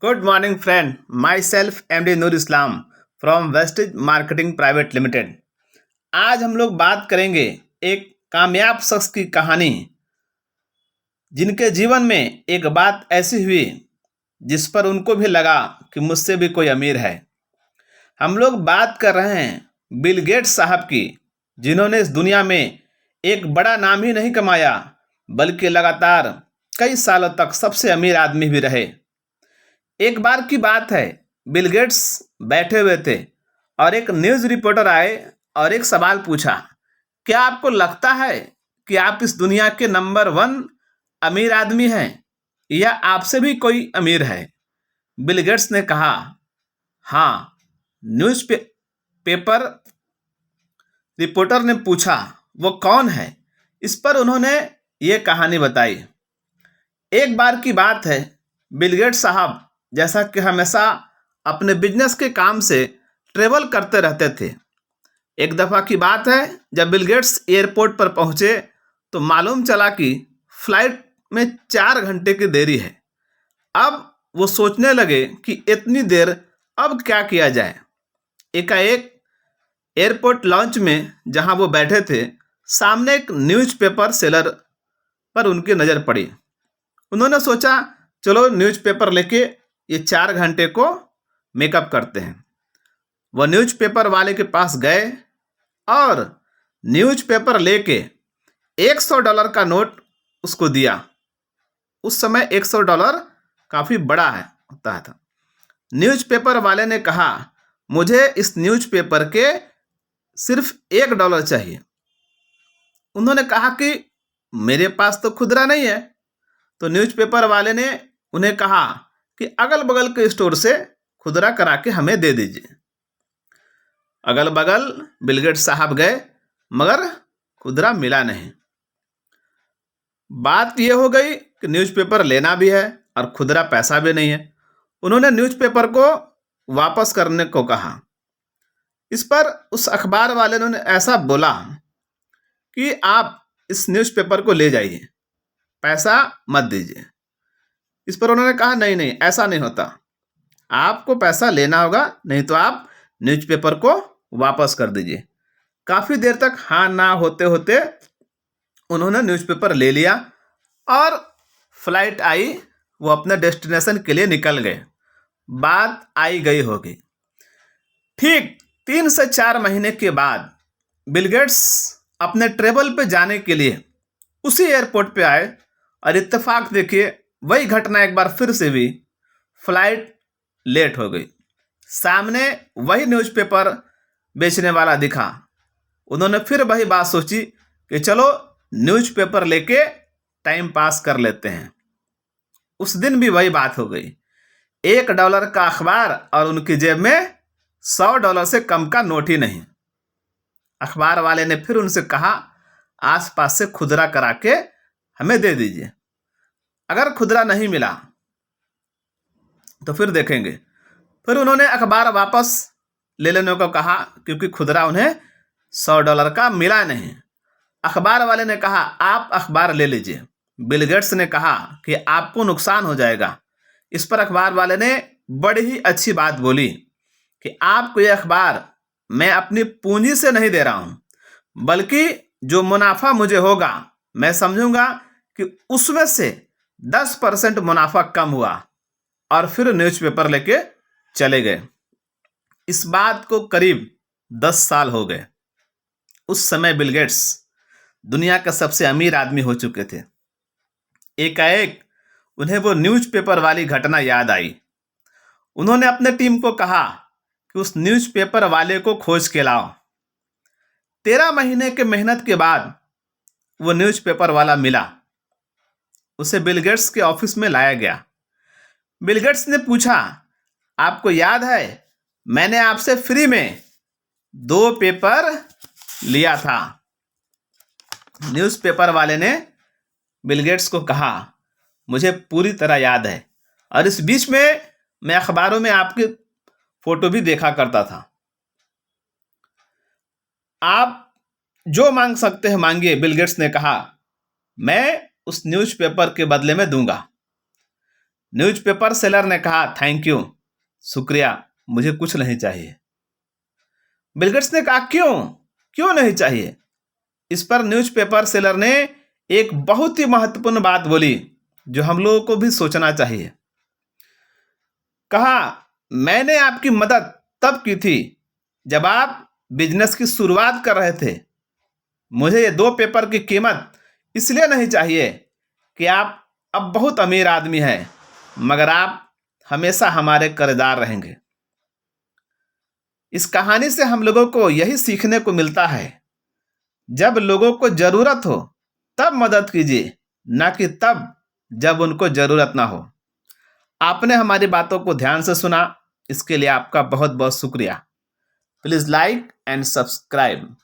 Good morning friend, my self MD Noor Islam from wastage marketing private limited. आज हम लोग बात करेंगे एक कामयाब शख्स की कहानी, जिनके जीवन में एक बात ऐसी हुई जिस पर उनको भी लगा कि मुझसे भी कोई अमीर है। हम लोग बात कर रहे हैं बिल गेट्स साहब की, जिन्होंने इस दुनिया में एक बड़ा नाम ही नहीं कमाया बल्कि लगातार कई सालों तक सबसे अमीर आदमी भी रहे। एक बार की बात है, बिल गेट्स बैठे हुए थे और एक न्यूज़ रिपोर्टर आए और एक सवाल पूछा, क्या आपको लगता है कि आप इस दुनिया के नंबर 1 अमीर आदमी हैं या आपसे भी कोई अमीर है? बिल गेट्स ने कहा, हाँ। न्यूज़ पेपर रिपोर्टर ने पूछा, वो कौन है? इस पर उन्होंने ये कहानी बताई। एक बार की बात है, बिल गेट्स साहब जैसा कि हमेशा अपने बिजनेस के काम से ट्रेवल करते रहते थे। एक दफ़ा की बात है, जब बिल गेट्स एयरपोर्ट पर पहुंचे तो मालूम चला कि फ्लाइट में 4 घंटे की देरी है। अब वो सोचने लगे कि इतनी देर अब क्या किया जाए। एकाएक एयरपोर्ट लॉन्च में जहां वो बैठे थे, सामने एक न्यूज़पेपर सेलर पर उनकी नज़र पड़ी। उन्होंने सोचा, चलो न्यूज़पेपर लेके ये 4 घंटे को मेकअप करते हैं। वह न्यूज़पेपर वाले के पास गए और न्यूज़पेपर लेके $100 का नोट उसको दिया। उस समय $100 काफ़ी बड़ा होता था। न्यूज़पेपर वाले ने कहा, मुझे इस न्यूज़पेपर के सिर्फ $1 चाहिए। उन्होंने कहा कि मेरे पास तो खुदरा नहीं है। तो न्यूज़पेपर वाले ने उन्हें कहा कि अगल बगल के स्टोर से खुदरा करा के हमें दे दीजिए। अगल बगल बिल गेट्स साहब गए, मगर खुदरा मिला नहीं। बात यह हो गई कि न्यूज़पेपर लेना भी है और खुदरा पैसा भी नहीं है। उन्होंने न्यूज़पेपर को वापस करने को कहा। इस पर उस अखबार वाले ने ऐसा बोला कि आप इस न्यूज़पेपर को ले जाइए, पैसा मत दीजिए। इस पर उन्होंने कहा, नहीं नहीं, ऐसा नहीं होता, आपको पैसा लेना होगा, नहीं तो आप न्यूज़पेपर को वापस कर दीजिए। काफ़ी देर तक हाँ ना होते होते उन्होंने न्यूज़पेपर ले लिया और फ्लाइट आई, वो अपने डेस्टिनेशन के लिए निकल गए। बात आई गई होगी। ठीक 3 से 4 महीने के बाद बिल गेट्स अपने ट्रेवल पे जाने के लिए उसी एयरपोर्ट पे आए और इत्तेफाक देखिए, वही घटना एक बार फिर से हुई। फ्लाइट लेट हो गई। सामने वही न्यूज़पेपर बेचने वाला दिखा। उन्होंने फिर वही बात सोची कि चलो न्यूज़पेपर लेके टाइम पास कर लेते हैं। उस दिन भी वही बात हो गई। $1 का अखबार और उनकी जेब में $100 से कम का नोट ही नहीं। अखबार वाले ने फिर उनसे कहा, आसपास से खुदरा करा के हमें दे दीजिए। अगर खुदरा नहीं मिला तो फिर देखेंगे। फिर उन्होंने अखबार वापस ले लेने को कहा, क्योंकि खुदरा उन्हें $100 का मिला नहीं। अखबार वाले ने कहा, आप अखबार ले लीजिए। बिल गेट्स ने कहा कि आपको नुकसान हो जाएगा। इस पर अखबार वाले ने बड़ी ही अच्छी बात बोली कि आपको ये अखबार मैं अपनी पूंजी से नहीं दे रहा हूं, बल्कि जो मुनाफा मुझे होगा मैं समझूंगा कि उसमें से 10% मुनाफा कम हुआ। और फिर न्यूज़पेपर लेके चले गए। इस बात को करीब 10 साल हो गए। उस समय बिल गेट्स दुनिया का सबसे अमीर आदमी हो चुके थे। एकाएक उन्हें वो न्यूज़पेपर वाली घटना याद आई। उन्होंने अपने टीम को कहा कि उस न्यूज़पेपर वाले को खोज के लाओ। 13 महीने के मेहनत के बाद वो न्यूज़पेपर वाला मिला। उसे बिल गेट्स के ऑफिस में लाया गया। बिल गेट्स ने पूछा, आपको याद है मैंने आपसे फ्री में 2 पेपर लिया था? न्यूज़पेपर वाले ने बिल गेट्स को कहा, मुझे पूरी तरह याद है, और इस बीच में मैं अखबारों में आपकी फोटो भी देखा करता था। आप जो मांग सकते हैं मांगिए, बिल गेट्स ने कहा, मैं उस न्यूज़पेपर के बदले में दूंगा। न्यूज़पेपर सेलर ने कहा, थैंक यू, शुक्रिया, मुझे कुछ नहीं चाहिए। बिल गेट्स ने कहा, क्यों नहीं चाहिए? इस पर न्यूज़पेपर सेलर ने एक बहुत ही महत्वपूर्ण बात बोली जो हम लोगों को भी सोचना चाहिए। कहा, मैंने आपकी मदद तब की थी जब आप बिजनेस की शुरुआत कर रहे थे। मुझे ये 2 पेपर की कीमत इसलिए नहीं चाहिए कि आप अब बहुत अमीर आदमी हैं, मगर आप हमेशा हमारे कर्जदार रहेंगे। इस कहानी से हम लोगों को यही सीखने को मिलता है, जब लोगों को जरूरत हो तब मदद कीजिए, ना कि तब जब उनको जरूरत ना हो। आपने हमारी बातों को ध्यान से सुना, इसके लिए आपका बहुत बहुत शुक्रिया। Please like and subscribe.